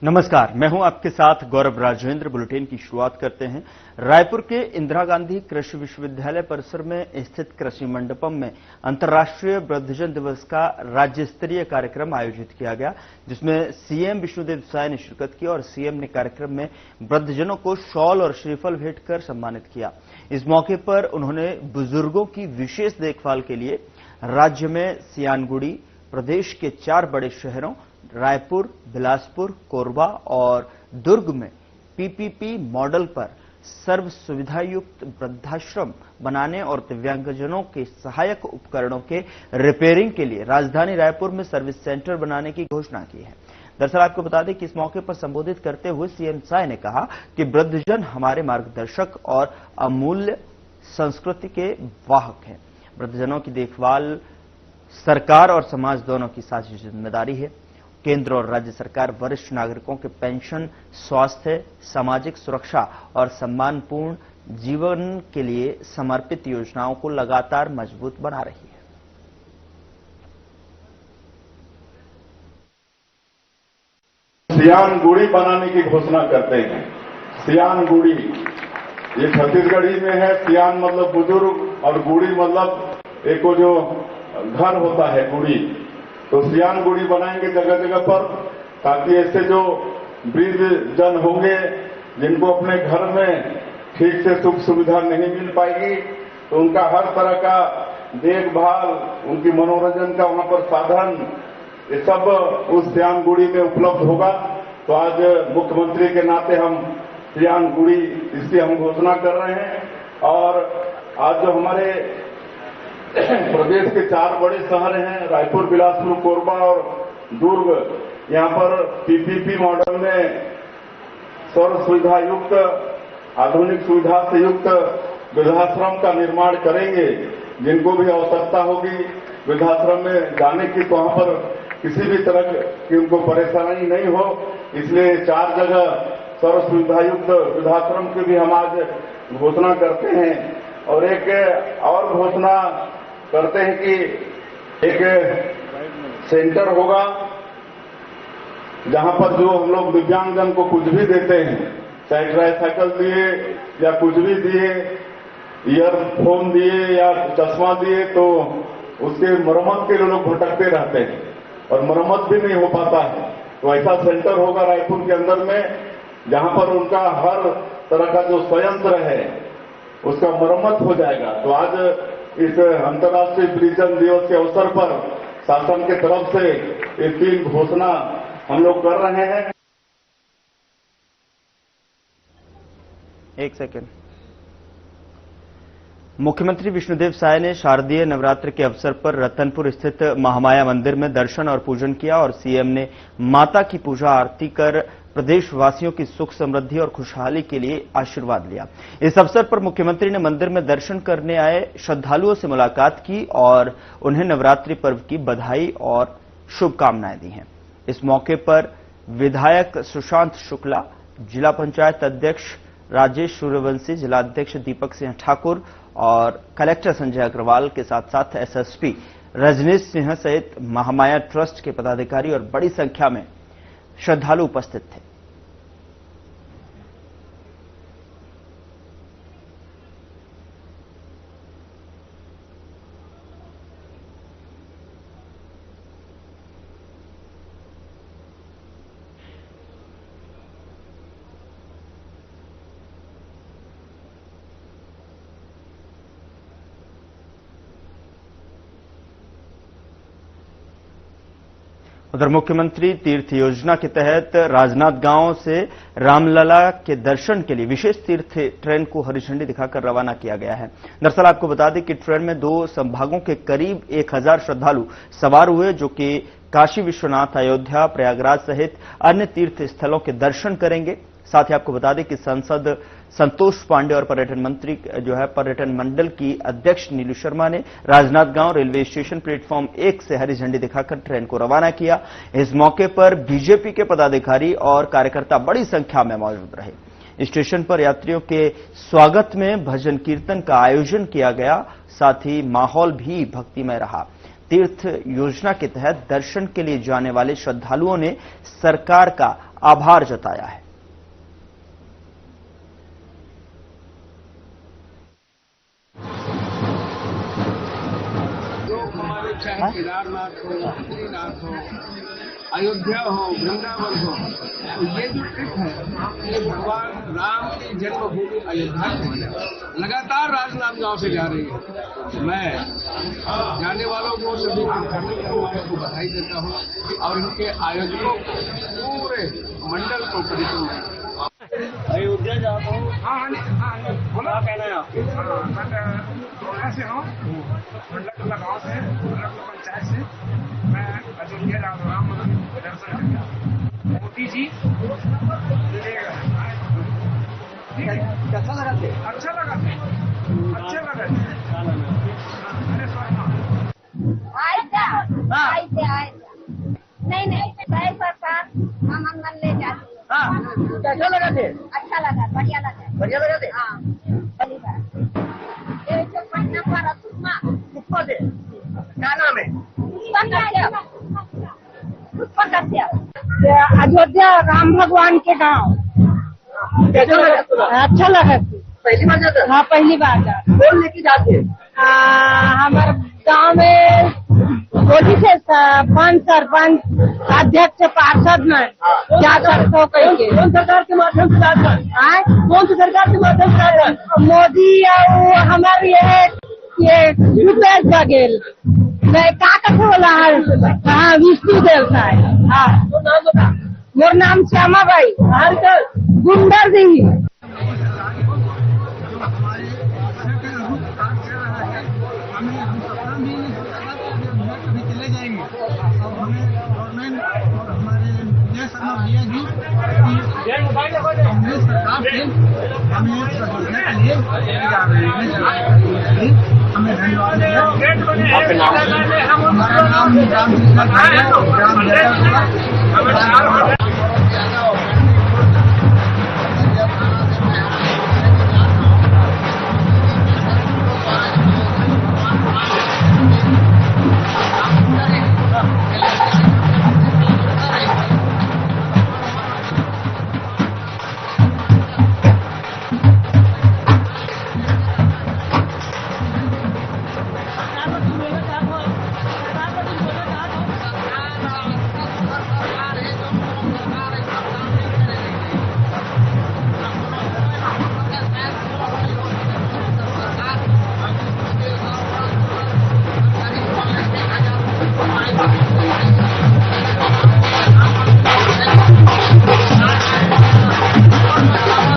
नमस्कार, मैं हूं आपके साथ गौरव राजेंद्र। बुलेटिन की शुरुआत करते हैं। रायपुर के इंदिरा गांधी कृषि विश्वविद्यालय परिसर में स्थित कृषि मंडपम में अंतर्राष्ट्रीय वृद्धजन दिवस का राज्य स्तरीय कार्यक्रम आयोजित किया गया, जिसमें सीएम विष्णुदेव साय ने शिरकत की और सीएम ने कार्यक्रम में वृद्धजनों को शॉल और श्रीफल भेंट कर सम्मानित किया। इस मौके पर उन्होंने बुजुर्गों की विशेष देखभाल के लिए राज्य में सियानगुड़ी, प्रदेश के 4 बड़े शहरों रायपुर, बिलासपुर, कोरबा और दुर्ग में पीपीपी मॉडल पर सर्व सुविधायुक्त वृद्धाश्रम बनाने और दिव्यांगजनों के सहायक उपकरणों के रिपेयरिंग के लिए राजधानी रायपुर में सर्विस सेंटर बनाने की घोषणा की है। दरअसल आपको बता दें कि इस मौके पर संबोधित करते हुए सीएम साय ने कहा कि वृद्धजन हमारे मार्गदर्शक और अमूल्य संस्कृति के वाहक हैं। वृद्धजनों की देखभाल सरकार और समाज दोनों की साझी जिम्मेदारी है। केंद्र और राज्य सरकार वरिष्ठ नागरिकों के पेंशन, स्वास्थ्य, सामाजिक सुरक्षा और सम्मानपूर्ण जीवन के लिए समर्पित योजनाओं को लगातार मजबूत बना रही है। सियानगुड़ी बनाने की घोषणा करते हैं। सियानगुड़ी ये छत्तीसगढ़ी में है। सियान मतलब बुजुर्ग और गुड़ी मतलब एक जो घर होता है गुड़ी। तो सियानगुड़ी बनाएंगे जगह जगह पर, ताकि ऐसे जो वृद्ध जन होंगे जिनको अपने घर में ठीक से सुख सुविधा नहीं मिल पाएगी, तो उनका हर तरह का देखभाल, उनकी मनोरंजन का वहां पर साधन, ये सब उस सियानगुड़ी में उपलब्ध होगा। तो आज मुख्यमंत्री के नाते हम सियानगुड़ी इसकी हम घोषणा कर रहे हैं। और आज जो हमारे प्रदेश के 4 बड़े शहर हैं रायपुर, बिलासपुर, कोरबा और दुर्ग, यहां पर पीपीपी मॉडल में सर्व सुविधा युक्त, आधुनिक सुविधा से युक्त वृद्धाश्रम का निर्माण करेंगे। जिनको भी आवश्यकता होगी वृद्धाश्रम में जाने की, तो वहां पर किसी भी तरह की उनको परेशानी नहीं हो, इसलिए 4 जगह सर्व सुविधा युक्त वृद्धाश्रम की भी हम आज घोषणा करते हैं। और एक और घोषणा करते हैं कि एक सेंटर होगा जहां पर जो हम लोग दिव्यांगजन को कुछ भी देते हैं, चाहे ट्राईसाइकिल दिए या कुछ भी दिए, ईयरफोन दिए या चश्मा दिए, तो उसके मरम्मत के लिए लोग भटकते रहते हैं और मरम्मत भी नहीं हो पाता है। तो ऐसा सेंटर होगा रायपुर के अंदर में, जहां पर उनका हर तरह का जो संयंत्र है उसका मरम्मत हो जाएगा। तो आज इस अंतर्राष्ट्रीय वृद्धजन दिवस के अवसर पर शासन की तरफ से ये 3 घोषणा हम लोग कर रहे हैं। एक सेकेंड। मुख्यमंत्री विष्णुदेव साय ने शारदीय नवरात्र के अवसर पर रतनपुर स्थित महामाया मंदिर में दर्शन और पूजन किया और सीएम ने माता की पूजा आरती कर प्रदेशवासियों की सुख समृद्धि और खुशहाली के लिए आशीर्वाद लिया। इस अवसर पर मुख्यमंत्री ने मंदिर में दर्शन करने आए श्रद्धालुओं से मुलाकात की और उन्हें नवरात्रि पर्व की बधाई और शुभकामनाएं दी हैं। इस मौके पर विधायक सुशांत शुक्ला, जिला पंचायत अध्यक्ष राजेश सूर्यवंशी, जिलाध्यक्ष दीपक सिंह ठाकुर और कलेक्टर संजय अग्रवाल के साथ साथ एसएसपी रजनीश सिंह सहित महामाया ट्रस्ट के पदाधिकारी और बड़ी संख्या में श्रद्धालु उपस्थित थे। उधर मुख्यमंत्री तीर्थ योजना के तहत राजनांदगांव से रामलला के दर्शन के लिए विशेष तीर्थ ट्रेन को हरी झंडी दिखाकर रवाना किया गया है। दरअसल आपको बता दें कि ट्रेन में 2 संभागों के करीब 1000 श्रद्धालु सवार हुए, जो कि काशी विश्वनाथ, अयोध्या, प्रयागराज सहित अन्य तीर्थ स्थलों के दर्शन करेंगे। साथ ही आपको बता दें कि सांसद संतोष पांडे और पर्यटन मंत्री जो है पर्यटन मंडल की अध्यक्ष नीलू शर्मा ने राजनांदगांव रेलवे स्टेशन प्लेटफॉर्म 1 से हरी झंडी दिखाकर ट्रेन को रवाना किया। इस मौके पर बीजेपी के पदाधिकारी और कार्यकर्ता बड़ी संख्या में मौजूद रहे। स्टेशन पर यात्रियों के स्वागत में भजन कीर्तन का आयोजन किया गया, साथ ही माहौल भी भक्तिमय रहा। तीर्थ योजना के तहत दर्शन के लिए जाने वाले श्रद्धालुओं ने सरकार का आभार जताया है। चाहे केदारनाथ हो, बद्रीनाथ हो, अयोध्या हो, वृंदावन हो, तो ये जो ट्रिप है ये भगवान राम की जन्मभूमि अयोध्या से लगातार राजनांदगांव गांव से जा रही है। मैं जाने वालों को, सभी तीर्थयात्री वालों को बधाई देता हूँ और इनके आयोजकों को, पूरे मंडल को परिपूर्ण अयोध्या जाता हूँ। हाँ, बोला कहना है आप? ऐसे हूँ मंडल गाँव से, पंचायत से मैं अयोध्या जा रहा हूँ दर्शन करने। मोदी जी कैसा लगा थे? अच्छा लगा थे, अच्छे लगा थे। नहीं सरकार मंगल ले जाती है। कैसा लगा थे? अच्छा लगा, बढ़िया लगा। बढ़िया लगा थे? हाँ, पहली बार। ये जो पटना पर सुषमा थे क्या नाम है? अयोध्या राम भगवान के गांव। कैसा लगा? अच्छा लगा। पहली बार जाते? हाँ, पहली बार जाते। कौन लेके जाते? हमारे गांव में मोदी से पंच सरपंच अध्यक्ष पार्षद में जा सकते हो कहेंगे। कौन सरकार के माध्यम से जाते हैं? कौन सी सरकार के माध्यम से जाते हैं? मोदी और हमारे ये भूपेश बघेल मैं का कथे बोला है? हाँ, विष्णु देव का है। हाँ, तो नाम बता। मोर नाम श्यामा बाई गुंडर जी। हमें धन्यवाद।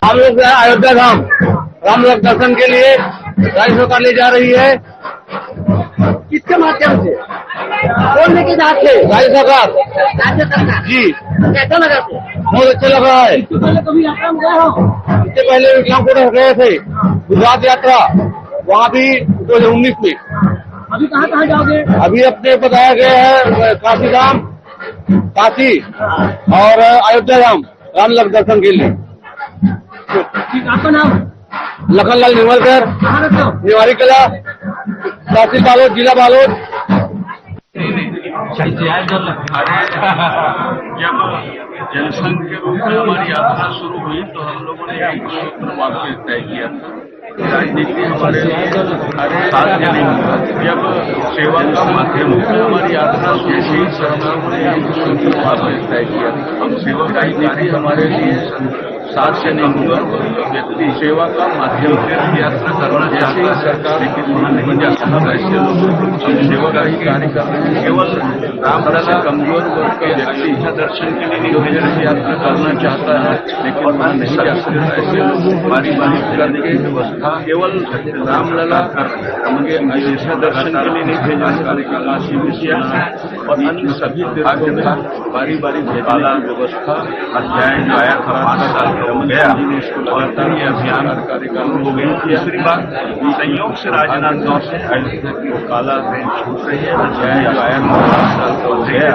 हम लोग अयोध्या धाम राम लोग दर्शन के लिए राज्य सरकार ले जा रही है। किसके माध्यम से? कौन लेके जाते? राज्य सरकार। राज्य सरकार जी। कैसा लगा थे? बहुत अच्छा लग रहा है। इससे पहले कभी यात्रा में गए हो? इससे पहले इस्लामपुर गए थे गुजरात यात्रा, वहाँ भी 2019 में। अभी कहाँ जाओगे? अभी अपने बताया गया है काशी धाम, काशी और अयोध्या धाम राम लोग दर्शन के लिए। आपका नाम? लखनलाल निमलकर, कहाँ रहते हो? निवारी कला, तहसील बालोद, जिला बालोद। जब जनसंघ के रूप में हमारी यात्रा शुरू हुई तो हम लोगों ने एक वाक्य तय किया था। राजनीति हमारे साध्य नहीं हुआ। जब सेवा का माध्यम में हमारी यात्रा शुरू हुई तो हम लोगों ने एक वाक्य तय किया था। हम सेवा का ही कार्य हमारे लिए साध्य नहीं हुआ। व्यक्ति सेवा का माध्यम से यात्रा करना चाहती है सरकार, लेकिन वहाँ नहीं जा सकता। ऐसे लोग सेवा का ही कार्य कर रहे हैं। केवल रामलला कमजोर वर्ग के व्यक्ति दर्शन के लिए जो यात्रा करना चाहता है लेकिन वहाँ नहीं जा सकता। ऐसे लोग बारी बारी करके व्यवस्था केवल रामलला उनके अयोध्या दर्शन के लिए नहीं भेजना कार्यकाल काशी विश्वनाथ और अन्य सभी तीर्थों में बारी बारी भेजना व्यवस्था अध्याय जो आया था 5 साल गया और ये अभियान कार्यकाल हो गई। दूसरी बात संयोग से राजनांदगांव से अयोध्या की वो काला ट्रेन छूट रही है। अध्याय जो आया था 5 साल का हो गया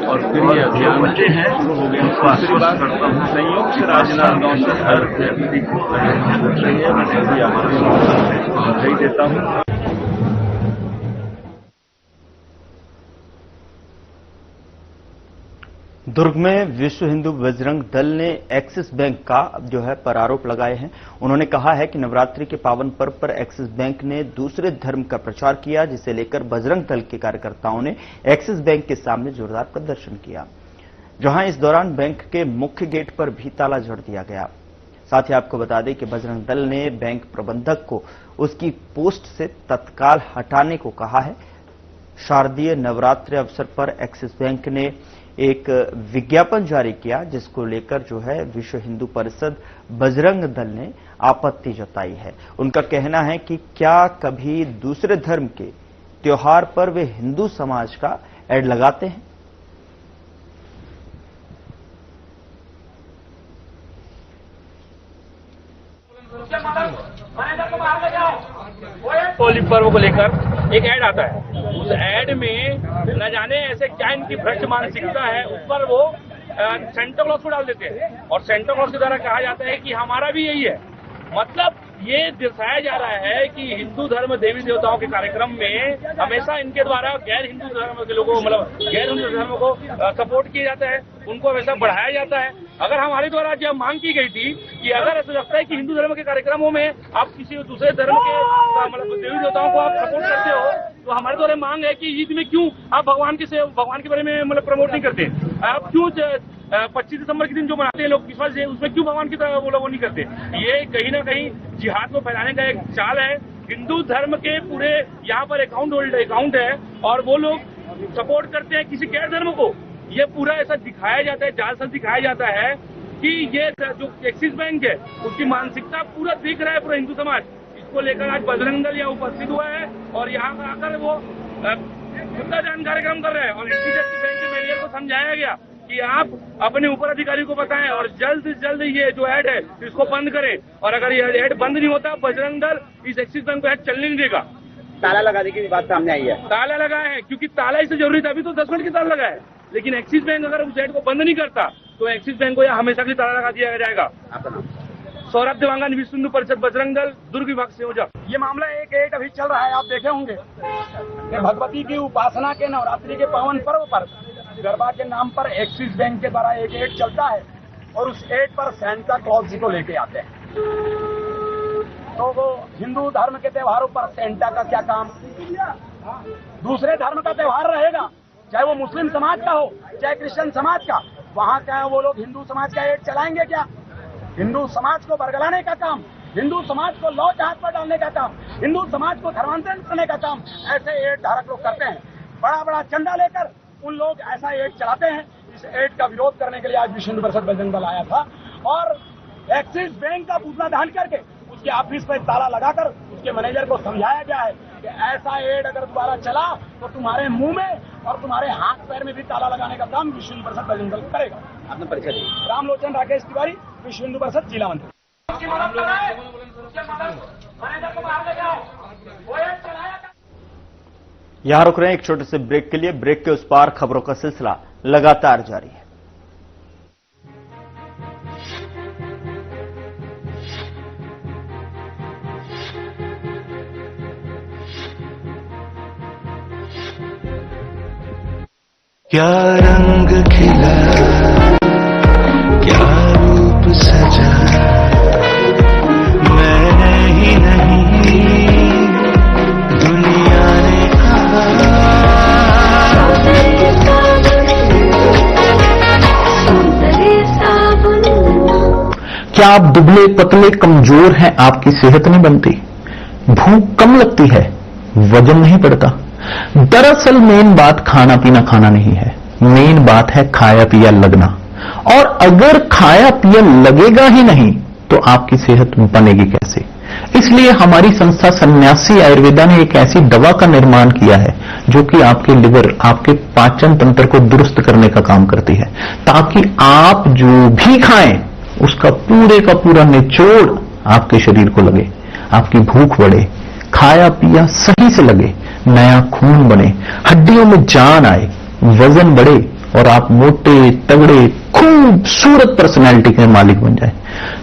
और फिर ये अभियान बचे हैं शुरू हो गए। दूसरी बात करता हूँ संयोग से राजनांदगांव से अयोध्या को छूट रही है। मैं भी हमारे बधाई देता हूँ। दुर्ग में विश्व हिंदू बजरंग दल ने एक्सिस बैंक का जो है पर आरोप लगाए हैं। उन्होंने कहा है कि नवरात्रि के पावन पर्व पर एक्सिस बैंक ने दूसरे धर्म का प्रचार किया, जिसे लेकर बजरंग दल के कार्यकर्ताओं ने एक्सिस बैंक के सामने जोरदार प्रदर्शन किया, जहां इस दौरान बैंक के मुख्य गेट पर भी ताला जड़ दिया गया। साथ ही आपको बता दें कि बजरंग दल ने बैंक प्रबंधक को उसकी पोस्ट से तत्काल हटाने को कहा है। शारदीय नवरात्रि अवसर पर एक्सिस बैंक ने एक विज्ञापन जारी किया, जिसको लेकर जो है विश्व हिंदू परिषद बजरंग दल ने आपत्ति जताई है। उनका कहना है कि क्या कभी दूसरे धर्म के त्योहार पर वे हिंदू समाज का एड लगाते हैं? होली पर्व को लेकर एक ऐड आता है, उस ऐड में न जाने ऐसे क्या इनकी भ्रष्ट मानसिकता है, उस पर वो सेंटा क्लॉज को डाल देते हैं और सेंटा क्लॉज के द्वारा कहा जाता है कि हमारा भी यही है। मतलब ये दर्शाया जा रहा है कि हिंदू धर्म देवी देवताओं के कार्यक्रम में हमेशा इनके द्वारा गैर हिंदू धर्म के लोगों मतलब गैर हिंदू धर्म को सपोर्ट किया जाता है, उनको हमेशा बढ़ाया जाता है। अगर हमारे द्वारा जब मांग की गई थी कि अगर ऐसा लगता है कि हिंदू धर्म के कार्यक्रमों में आप किसी दूसरे धर्म के मतलब देवी देवताओं को आप सपोर्ट करते हो, तो हमारे द्वारा मांग है कि ईद में क्यों आप भगवान के बारे में मतलब प्रमोट नहीं करते? आप क्यों 25 दिसंबर के दिन जो मनाते हैं लोग क्रिसमस डे, उसमें क्यों भगवान की तरह वो नहीं करते? ये कहीं ना कहीं जिहाद को फैलाने का एक चाल है। हिंदू धर्म के पूरे यहाँ पर अकाउंट है और वो लोग सपोर्ट करते हैं किसी गैर धर्म को। ये पूरा ऐसा दिखाया जाता है, जालसाज दिखाया जाता है कि ये जो एक्सिस बैंक है उसकी मानसिकता पूरा दिख रहा है पूरा हिंदू समाज। इसको लेकर आज बजरंग दल यहाँ उपस्थित हुआ है और यहाँ आकर वो मुद्दाजान कार्यक्रम कर रहे हैं और एक्सिस बैंक के मैनेजर को समझाया गया कि आप अपने ऊपर अधिकारी को बताएं और जल्द से जल्द ये जो ऐड है इसको बंद करें, और अगर ये ऐड बंद नहीं होता बजरंग दल इस एक्सिस बैंक को ऐड चलने नहीं देगा। ताला लगाने की बात सामने आई है। ताला लगाए हैं क्योंकि ताला इससे जरूरी था, अभी तो 10 मिनट की ताला लगा है, लेकिन एक्सिस बैंक अगर उस ऐड को बंद नहीं करता तो एक्सिस बैंक को यहाँ हमेशा के लिए ताला लगा दिया जाएगा। सौरभ देवांगन, विश्व हिंदू परिषद बजरंग दल, दुर्ग विभाग से हो जा। ये मामला एक अभी चल रहा है, आप देखे होंगे कि भगवती की उपासना के नवरात्रि के पावन पर्व पर गरबा के नाम पर एक्सिस बैंक के द्वारा एक ऐड चलता है और उस ऐड पर सेंटा क्लॉज जी को लेके आते हैं। तो वो हिंदू धर्म के त्योहारों पर सेंटा का क्या काम? दूसरे धर्म का त्योहार रहेगा, चाहे वो मुस्लिम समाज का हो चाहे क्रिश्चियन समाज का, वहां क्या वो लोग हिंदू समाज का ऐड चलाएंगे क्या? हिंदू समाज को बरगलाने का काम, हिंदू समाज को लौ जहाज पर डालने का काम, हिंदू समाज को धर्मांतरण करने का काम ऐसे ऐड धारक लोग करते हैं। बड़ा बड़ा चंदा लेकर उन लोग ऐसा ऐड चलाते हैं। इस ऐड का विरोध करने के लिए आज विश्व हिंदू परिषद बजरंग दल आया था और एक्सिस बैंक का पुतला दहन करके उसके ऑफिस पर ताला लगाकर उसके मैनेजर को समझाया गया है कि ऐसा ऐड अगर दोबारा चला तो तुम्हारे मुंह में और तुम्हारे हाथ पैर में भी ताला लगाने का काम विश्व हिंदू परिषद बजरंग दल करेगा। आपने परिचय दिया। रामलोचन राकेश तिवारी, विश्व हिंदू परिषद जिला मंत्री। यहां रुक रहे हैं एक छोटे से ब्रेक के लिए। ब्रेक के उस पार खबरों का सिलसिला लगातार जारी है। क्या रंग खिला, क्या रूप सजा, मैं ही नहीं दुनिया ने कहा। क्या आप दुबले पतले कमजोर हैं, आपकी सेहत नहीं बनती, भूख कम लगती है, वजन नहीं बढ़ता? दरअसल मेन बात खाना पीना खाना नहीं है, मेन बात है खाया पिया लगना। और अगर खाया पिया लगेगा ही नहीं तो आपकी सेहत बनेगी कैसे? इसलिए हमारी संस्था सन्यासी आयुर्वेदा ने एक ऐसी दवा का निर्माण किया है जो कि आपके लिवर, आपके पाचन तंत्र को दुरुस्त करने का काम करती है, ताकि आप जो भी खाएं उसका पूरे का पूरा निचोड़ आपके शरीर को लगे, आपकी भूख बढ़े, खाया पिया सही से लगे, नया खून बने, हड्डियों में जान आए, वजन बढ़े और आप मोटे तगड़े खूबसूरत पर्सनैलिटी के मालिक बन जाए।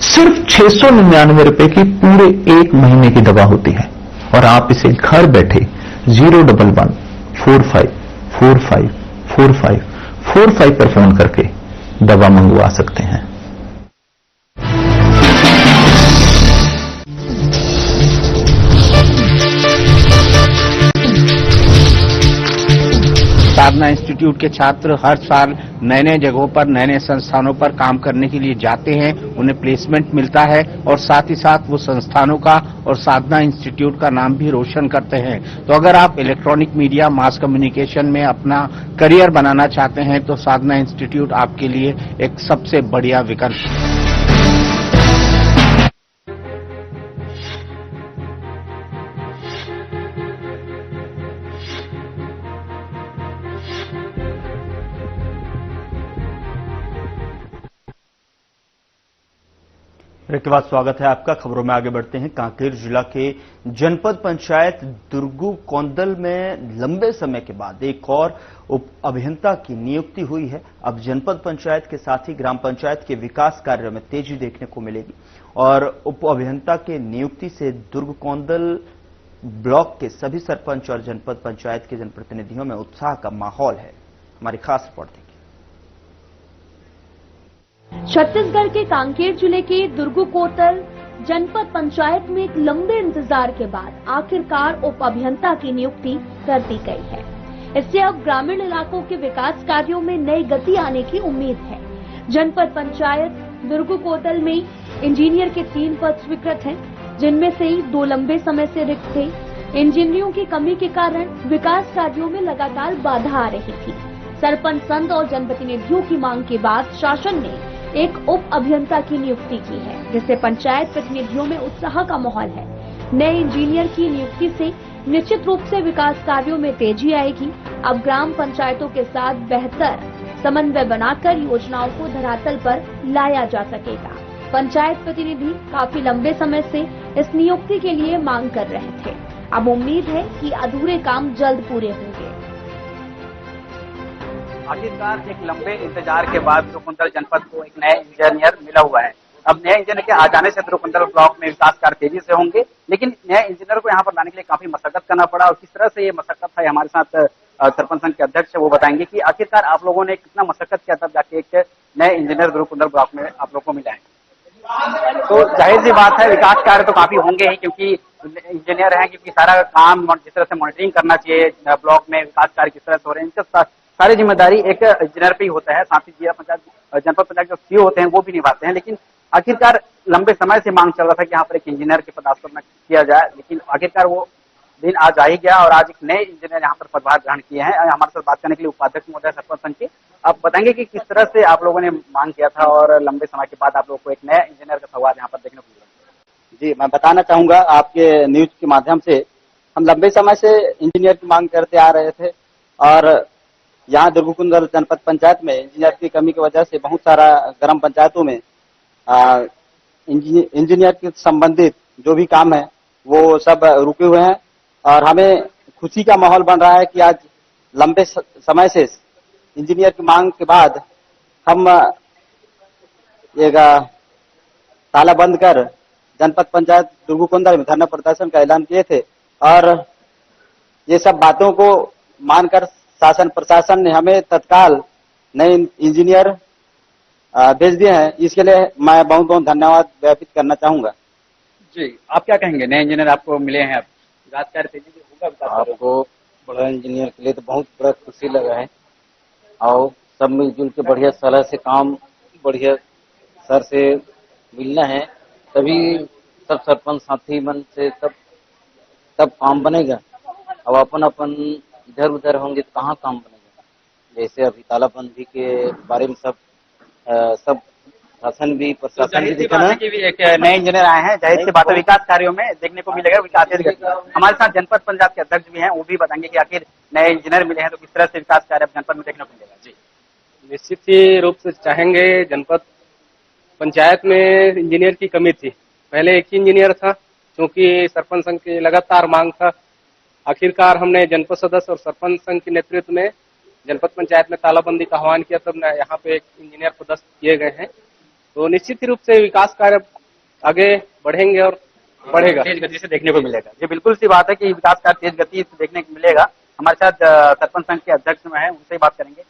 सिर्फ 699 रुपए की पूरे 1 महीने की दवा होती है और आप इसे घर बैठे 011 45 45 45 45 पर फोन करके दवा मंगवा सकते हैं। साधना इंस्टीट्यूट के छात्र हर साल नए नए जगहों पर नए नए संस्थानों पर काम करने के लिए जाते हैं, उन्हें प्लेसमेंट मिलता है और साथ ही साथ वो संस्थानों का और साधना इंस्टीट्यूट का नाम भी रोशन करते हैं। तो अगर आप इलेक्ट्रॉनिक मीडिया मास कम्युनिकेशन में अपना करियर बनाना चाहते हैं तो साधना इंस्टीट्यूट आपके लिए एक सबसे बढ़िया विकल्प है। ब्रेक के बाद स्वागत है आपका। खबरों में आगे बढ़ते हैं। कांकेर जिला के जनपद पंचायत दुर्गू कोंदल में लंबे समय के बाद एक और उप अभियंता की नियुक्ति हुई है। अब जनपद पंचायत के साथ ही ग्राम पंचायत के विकास कार्यों में तेजी देखने को मिलेगी और उप अभियंता के नियुक्ति से दुर्ग कोंदल ब्लॉक के सभी सरपंच और जनपद पंचायत के जनप्रतिनिधियों में उत्साह का माहौल है। हमारी खास रिपोर्ट देखिए। छत्तीसगढ़ के कांकेर जिले के दुर्गू कोतल जनपद पंचायत में एक लंबे इंतजार के बाद आखिरकार उप अभियंता की नियुक्ति कर दी गई है। इससे अब ग्रामीण इलाकों के विकास कार्यों में नई गति आने की उम्मीद है। जनपद पंचायत दुर्गू कोतल में इंजीनियर के 3 पद स्वीकृत हैं, जिनमें से 2 लंबे समय से रिक्त थे। इंजीनियरों की कमी के कारण विकास कार्यों में लगातार बाधा आ रही थी। सरपंच संघ और जनप्रतिनिधियों की मांग के बाद शासन ने एक उप अभियंता की नियुक्ति की है, जिससे पंचायत प्रतिनिधियों में उत्साह का माहौल है। नए इंजीनियर की नियुक्ति से निश्चित रूप से विकास कार्यों में तेजी आएगी। अब ग्राम पंचायतों के साथ बेहतर समन्वय बनाकर योजनाओं को धरातल पर लाया जा सकेगा। पंचायत प्रतिनिधि काफी लंबे समय से इस नियुक्ति के लिए मांग कर रहे थे। अब उम्मीद है कि अधूरे काम जल्द पूरे होंगे। आखिरकार एक लंबे इंतजार के बाद दुर्गुकुंदल जनपद को एक नया इंजीनियर मिला हुआ है। अब नए इंजीनियर के आ जाने से दुर्गुकुंदल ब्लॉक में विकास कार्य तेजी से होंगे, लेकिन नए इंजीनियर को यहाँ पर लाने के लिए काफी मशक्कत करना पड़ा और किस तरह से ये मशक्कत है, हमारे साथ सरपंच संघ के अध्यक्ष है, वो बताएंगे कि आखिरकार आप लोगों ने कितना मशक्कत किया तब जाके एक नए इंजीनियर दुर्गुकुंदल ब्लॉक में आप लोग को मिला है। तो जाहिर सी बात है विकास कार्य तो काफी होंगे ही, क्योंकि इंजीनियर हैं, क्योंकि सारा काम जिस तरह से मॉनिटरिंग करना चाहिए ब्लॉक में विकास कार्य किस तरह से हो रहे हैं, इनका सारी जिम्मेदारी एक इंजीनियर पे ही होता है। साथ ही जिला पंचायत जनपद पंचायत जो सीओ होते हैं वो भी निभाते हैं। लेकिन आखिरकार लंबे समय से मांग चल रहा था कि यहाँ पर एक इंजीनियर के पदार्पण किया जाए, लेकिन आखिरकार वो दिन आज आ ही गया और आज एक नए इंजीनियर यहाँ पर पदभार ग्रहण किए हैं। हमारे साथ बात करने के लिए उपाध्यक्ष महोदय सरपंच संघ के, आप बताएंगे कि किस तरह से आप लोगों ने मांग किया था और लंबे समय के बाद आप लोगों को एक नया इंजीनियर का सवाल यहाँ पर देखने को मिला। जी, मैं बताना चाहूंगा आपके न्यूज के माध्यम से, हम लंबे समय से इंजीनियर की मांग करते आ रहे थे और यहाँ दुर्गुकुंदल जनपद पंचायत में इंजीनियर की कमी की वजह से बहुत सारा ग्राम पंचायतों में इंजीनियर के संबंधित जो भी काम है वो सब रुके हुए हैं और हमें खुशी का माहौल बन रहा है कि आज लंबे समय से इंजीनियर की मांग के बाद हम एक ताला बंद कर जनपद पंचायत दुर्गुकुंदल में धरना प्रदर्शन का ऐलान किए थे और ये सब बातों को मानकर शासन प्रशासन ने हमें तत्काल नए इंजीनियर भेज दिए हैं। इसके लिए मैं बहुत बहुत धन्यवाद ज्ञापित करना चाहूंगा। जी, आप क्या कहेंगे? नए इंजीनियर आपको मिले हैं, विकास कार्य तेजी से होगा? आपको बड़ा इंजीनियर के लिए तो बहुत बड़ा खुशी लगा है और सब मिलजुल के बढ़िया सलाह से काम बढ़िया सर से मिलना है, तभी सब सरपंच साथी मन से तब काम बनेगा। अब अपन अपन इधर उधर होंगे तो कहाँ काम बनेगा। जैसे अभी तालाबंदी के बारे में सब शासन भी प्रशासन भी दिखाना कि भी एक नए इंजीनियर आए हैं, जाहिर सी बात है विकास कार्यों में देखने को मिलेगा विकास। हमारे साथ जनपद पंचायत के अध्यक्ष भी हैं, वो भी बताएंगे कि आखिर नए इंजीनियर मिले हैं तो किस तरह से विकास कार्य जनपद में देखने को मिलेगा। जी, निश्चित ही रूप से चाहेंगे। जनपद पंचायत में इंजीनियर की कमी थी, पहले एक ही इंजीनियर था, क्योंकि सरपंच संघ की लगातार मांग था। आखिरकार हमने जनपद सदस्य और सरपंच संघ के नेतृत्व में जनपद पंचायत में तालाबंदी का आह्वान किया, तब यहाँ पे एक इंजीनियर पदस्थ किए गए हैं। तो निश्चित ही रूप से विकास कार्य आगे बढ़ेंगे और बढ़ेगा, तेज गति से देखने को मिलेगा। ये बिल्कुल सी बात है कि विकास कार्य तेज गति से देखने को मिलेगा। हमारे साथ सरपंच संघ के अध्यक्ष में है, उनसे बात करेंगे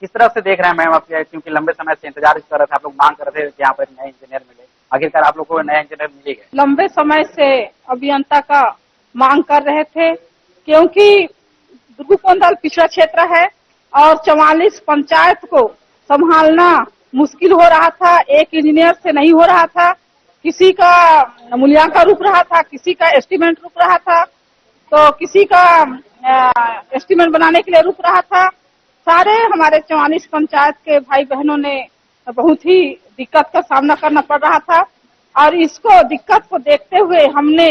किस तरह से देख रहे हैं मैम आप, क्योंकि लंबे समय से इंतजार कर रहे थे, आप लोग मांग कर रहे थे कि यहाँ पर नए इंजीनियर मिले, आखिरकार आप लोग को नया इंजीनियर मिल गए? लंबे समय से अभियंता का मांग कर रहे थे, क्योंकि दुर्गुकोंदल पिछड़ा क्षेत्र है और 44 पंचायत को संभालना मुश्किल हो रहा था। एक इंजीनियर से नहीं हो रहा था, किसी का मूल्यांकन रुक रहा था, किसी का एस्टीमेट रुक रहा था, तो किसी का एस्टीमेट बनाने के लिए रुक रहा था। सारे हमारे 44 पंचायत के भाई बहनों ने बहुत ही दिक्कत का सामना करना पड़ रहा था और इसको दिक्कत को देखते हुए हमने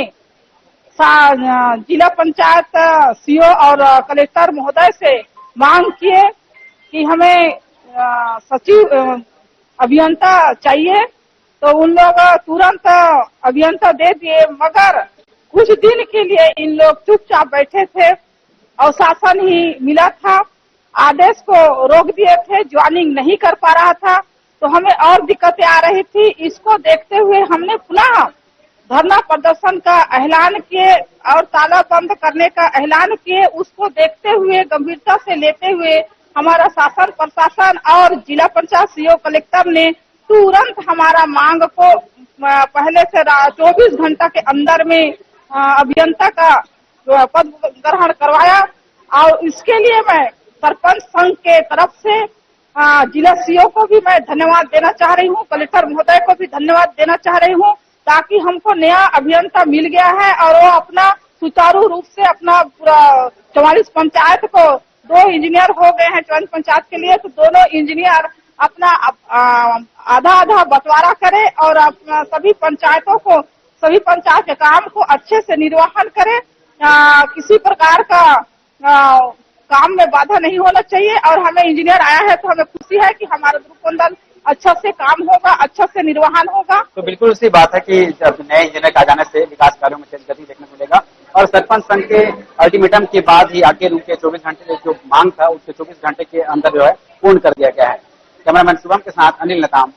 जिला पंचायत सीओ और कलेक्टर महोदय से मांग किए कि हमें सचिव अभियंता चाहिए, तो उन लोग तुरंत अभियंता दे दिए, मगर कुछ दिन के लिए इन लोग चुपचाप बैठे थे और शासन ही मिला था, आदेश को रोक दिए थे, ज्वाइनिंग नहीं कर पा रहा था, तो हमें और दिक्कतें आ रही थी। इसको देखते हुए हमने पुनः धरना प्रदर्शन का ऐलान किए और ताला बंद करने का ऐलान किए। उसको देखते हुए, गंभीरता से लेते हुए हमारा शासन प्रशासन और जिला पंचायत सीओ कलेक्टर ने तुरंत हमारा मांग को पहले से 24 घंटा के अंदर में अभियंता का पद ग्रहण करवाया और इसके लिए मैं सरपंच संघ के तरफ से जिला सीओ को भी मैं धन्यवाद देना चाह रही हूँ, कलेक्टर महोदय को भी धन्यवाद देना चाह रही हूँ, ताकि हमको नया अभियंता मिल गया है और वो अपना सुचारू रूप से अपना पूरा 44 पंचायत को 2 इंजीनियर हो गए हैं 44 पंचायत के लिए, तो दोनों इंजीनियर अपना आधा आधा बंटवारा करे और अपना सभी पंचायत के काम को अच्छे से निर्वहन करे। किसी प्रकार का काम में बाधा नहीं होना चाहिए और हमें इंजीनियर आया है तो हमें खुशी है कि हमारा दुर्गुकोंदल अच्छा से काम होगा, अच्छा से निर्वहन होगा। तो बिल्कुल उसी बात है कि जब नए इंजीनियर का आ जाने से विकास कार्यों में तेज गति देखने को मिलेगा और सरपंच संघ के अल्टीमेटम के बाद ही आखिर उनके 24 घंटे जो मांग था उसके 24 घंटे के अंदर जो है पूर्ण कर दिया गया है। कैमरामैन शुभम के साथ अनिल नताम,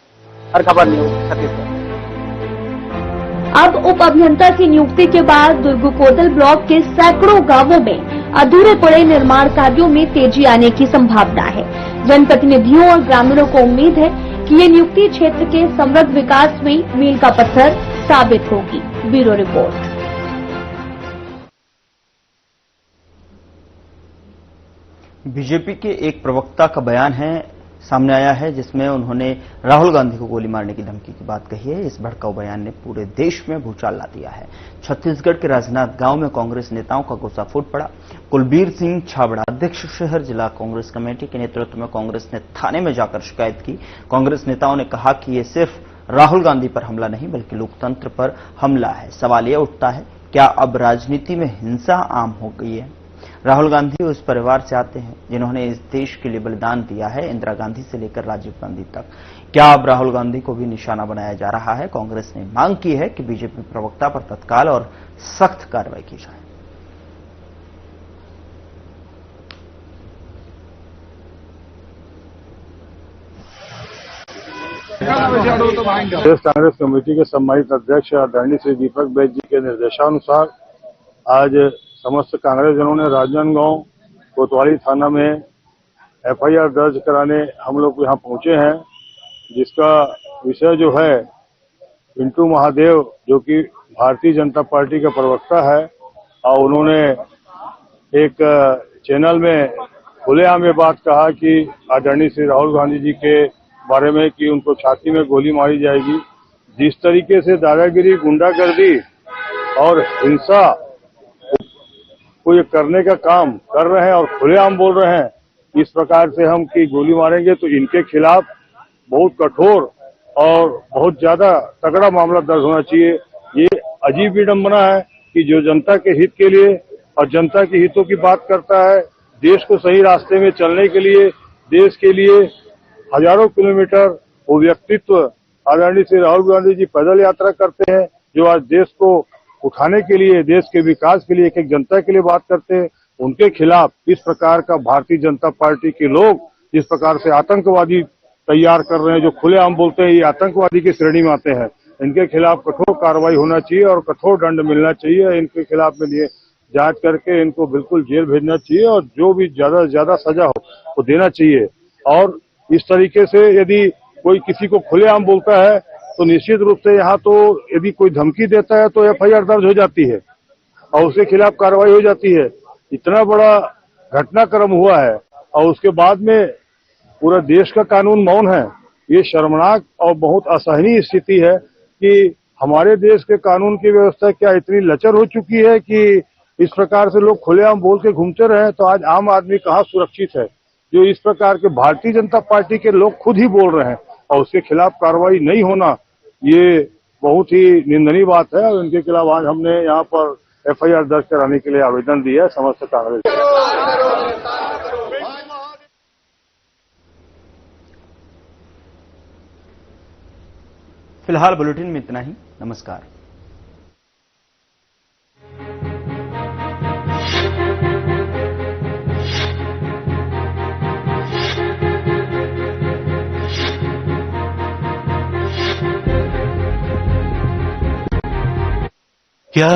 हर खबर न्यूज, छत्तीसगढ़। अब उप अभियंता की नियुक्ति के बाद दुर्गुकोंदल ब्लॉक के सैकड़ों गांवों में अधूरे पड़े निर्माण कार्यों में तेजी आने की संभावना है। जनप्रतिनिधियों और ग्रामीणों को उम्मीद है कि ये नियुक्ति क्षेत्र के समृद्ध विकास में मील का पत्थर साबित होगी। Bureau report. बीजेपी के एक प्रवक्ता का बयान सामने आया है जिसमें उन्होंने राहुल गांधी को गोली मारने की धमकी की बात कही है। इस भड़काऊ बयान ने पूरे देश में भूचाल ला दिया है। छत्तीसगढ़ के राजनांद गांव में कांग्रेस नेताओं का गुस्सा फूट पड़ा। कुलबीर सिंह छाबड़ा अध्यक्ष शहर जिला कांग्रेस कमेटी के नेतृत्व में कांग्रेस ने थाने में जाकर शिकायत की। कांग्रेस नेताओं ने कहा कि ये सिर्फ राहुल गांधी पर हमला नहीं बल्कि लोकतंत्र पर हमला है। सवाल यह उठता है, क्या अब राजनीति में हिंसा आम हो गई है? राहुल गांधी उस परिवार से आते हैं जिन्होंने इस देश के लिए बलिदान दिया है, इंदिरा गांधी से लेकर राजीव गांधी तक। क्या अब राहुल गांधी को भी निशाना बनाया जा रहा है? कांग्रेस ने मांग की है कि बीजेपी प्रवक्ता पर तत्काल और सख्त कार्रवाई की जाए। प्रदेश कांग्रेस कमेटी के सम्मानित अध्यक्ष आदरणीय श्री दीपक बैज जी के निर्देशानुसार आज समस्त कांग्रेस जनों ने राजनांदगांव कोतवाली थाना में एफआईआर दर्ज कराने हम लोग यहाँ पहुंचे हैं, जिसका विषय जो है पिंटू महादेव जो कि भारतीय जनता पार्टी का प्रवक्ता है और उन्होंने एक चैनल में खुलेआम ये बात कहा कि आदरणीय श्री राहुल गांधी जी के बारे में कि उनको छाती में गोली मारी जाएगी। जिस तरीके से दादागिरी, गुंडागर्दी और हिंसा को ये करने का काम कर रहे हैं और खुलेआम बोल रहे हैं, इस प्रकार से हम कि गोली मारेंगे तो इनके खिलाफ बहुत कठोर और बहुत ज्यादा तगड़ा मामला दर्ज होना चाहिए। ये अजीब विडंबना है कि जो जनता के हित के लिए और जनता के हितों की बात करता है, देश को सही रास्ते में चलने के लिए, देश के लिए हजारों किलोमीटर वो व्यक्तित्व आदरणीय श्री राहुल गांधी जी पैदल यात्रा करते हैं, जो आज देश को उठाने के लिए, देश के विकास के लिए, एक जनता के लिए बात करते हैं। उनके खिलाफ इस प्रकार का भारतीय जनता पार्टी के लोग जिस प्रकार से आतंकवादी तैयार कर रहे हैं, जो खुलेआम बोलते हैं, ये आतंकवादी की श्रेणी में आते हैं। इनके खिलाफ कठोर कार्रवाई होना चाहिए और कठोर दंड मिलना चाहिए। इनके खिलाफ में लिए जांच करके इनको बिल्कुल जेल भेजना चाहिए और जो भी ज्यादा से ज्यादा सजा हो वो देना चाहिए। और इस तरीके से यदि कोई किसी को खुलेआम बोलता है तो निश्चित रूप से यहाँ तो यदि कोई धमकी देता है तो एफआईआर दर्ज हो जाती है और उसके खिलाफ कार्रवाई हो जाती है। इतना बड़ा घटनाक्रम हुआ है और उसके बाद में पूरा देश का कानून मौन है। ये शर्मनाक और बहुत असहनीय स्थिति है कि हमारे देश के कानून की व्यवस्था क्या इतनी लचर हो चुकी है कि इस प्रकार से लोग खुलेआम बोल के घूमते रहे। तो आज आम आदमी कहाँ सुरक्षित है, जो इस प्रकार के भारतीय जनता पार्टी के लोग खुद ही बोल रहे हैं और उसके खिलाफ कार्रवाई नहीं होना, ये बहुत ही निंदनीय बात है। और इनके खिलाफ आज हमने यहाँ पर एफआईआर दर्ज कराने के लिए आवेदन दिया है समस्त कांग्रेस। फिलहाल बुलेटिन में इतना ही। नमस्कार। क्या